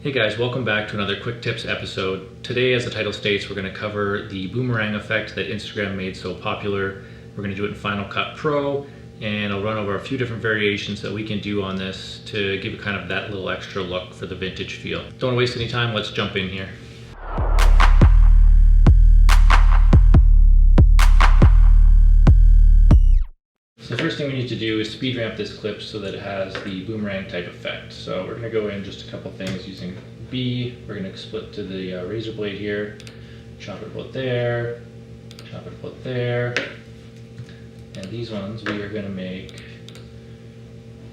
Hey guys, welcome back to another Quick Tips episode. Today, as the title states, we're going to cover the boomerang effect that Instagram made so popular. We're going to do it in Final Cut Pro, and I'll run over a few different variations that we can do on this to give it kind of that little extra look for the vintage feel. Don't want to waste any time, let's jump in here. So the first thing we need to do is speed ramp this clip so that it has the boomerang type effect. So we're going to go in just a couple things using B. We're going to split to the razor blade here, chop it about there, chop it about there, and these ones we are going to make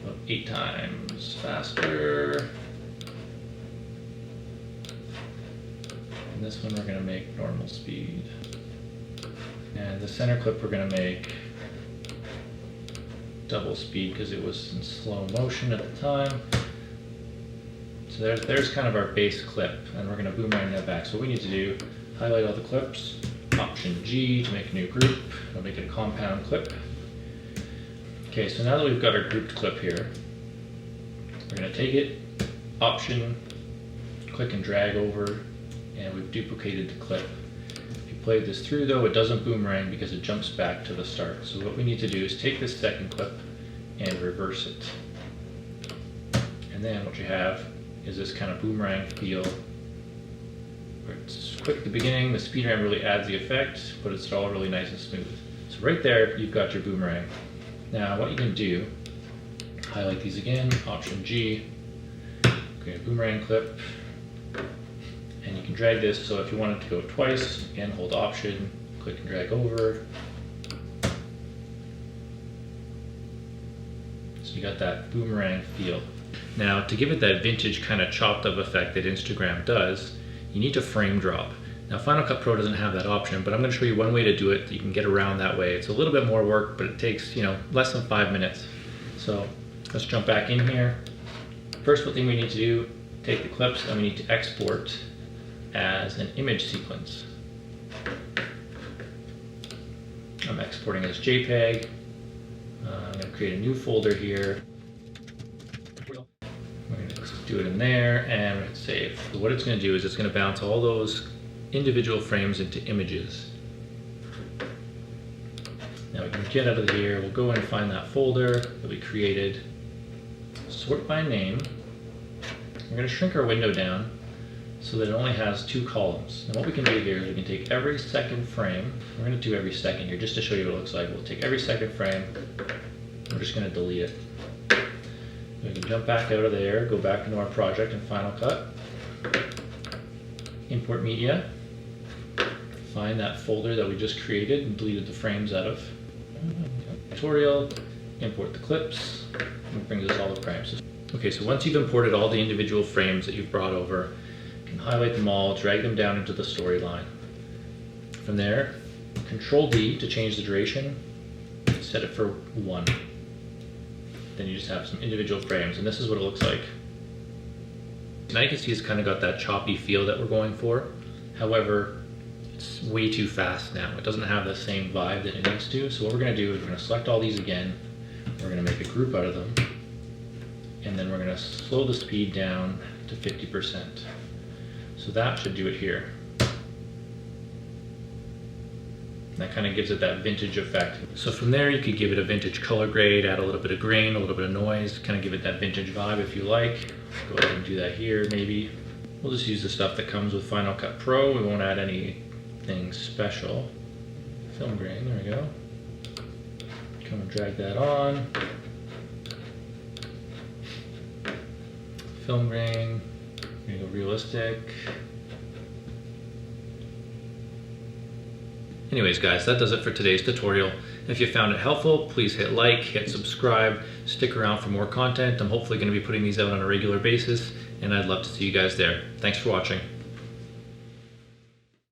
about 8 times faster. And this one we're going to make normal speed. And the center clip we're going to make double speed because it was in slow motion at the time. So there's kind of our base clip, and we're going to boomerang that back. So what we need to do, highlight all the clips, Option G to make a new group. I'll make it a compound clip. Okay, so now that we've got our grouped clip here, we're going to take it, Option, click and drag over, and we've duplicated the clip. Play this through though, it doesn't boomerang because it jumps back to the start. So what we need to do is take this second clip and reverse it. And then what you have is this kind of boomerang feel where it's quick at the beginning, the speed ramp really adds the effect, but it's all really nice and smooth. So right there, you've got your boomerang. Now what you can do, highlight these again, Option G, okay, boomerang clip, and you can drag this, so if you want it to go twice, again hold Option, click and drag over. So you got that boomerang feel. Now to give it that vintage kind of chopped up effect that Instagram does, you need to frame drop. Now Final Cut Pro doesn't have that option, but I'm going to show you one way to do it that you can get around that way. It's a little bit more work, but it takes, less than 5 minutes. So let's jump back in here. First thing we need to do, take the clips and we need to export as an image sequence. I'm exporting as JPEG. I'm going to create a new folder here. We're going to do it in there and we're going to save. So what it's going to do is it's going to bounce all those individual frames into images. Now we can get out of here, we'll go in and find that folder that we created, sort by name. We're going to shrink our window down so that it only has 2 columns. And what we can do here is we can take every second frame. We're going to do every second here just to show you what it looks like. We'll take every second frame. We're just going to delete it. We can jump back out of there, go back into our project in Final Cut, import media, find that folder that we just created and deleted the frames out of. Tutorial, import the clips, and it brings us all the frames. Okay, so once you've imported all the individual frames that you've brought over, highlight them all, drag them down into the storyline. From there, Control D to change the duration, set it for 1. Then you just have some individual frames, and this is what it looks like. Now you can see it's kind of got that choppy feel that we're going for. However, it's way too fast now. It doesn't have the same vibe that it needs to. So what we're going to do is we're going to select all these again. We're going to make a group out of them. And then we're going to slow the speed down to 50%. So that should do it here. That kind of gives it that vintage effect. So from there you could give it a vintage color grade, add a little bit of grain, a little bit of noise, kind of give it that vintage vibe if you like. Go ahead and do that here maybe. We'll just use the stuff that comes with Final Cut Pro. We won't add anything special. Film grain, there we go. Come and drag that on. Film grain. We're gonna go realistic. Anyways guys, that does it for today's tutorial. If you found it helpful, please hit like, hit subscribe, stick around for more content. I'm hopefully going to be putting these out on a regular basis, and I'd love to see you guys there. Thanks for watching.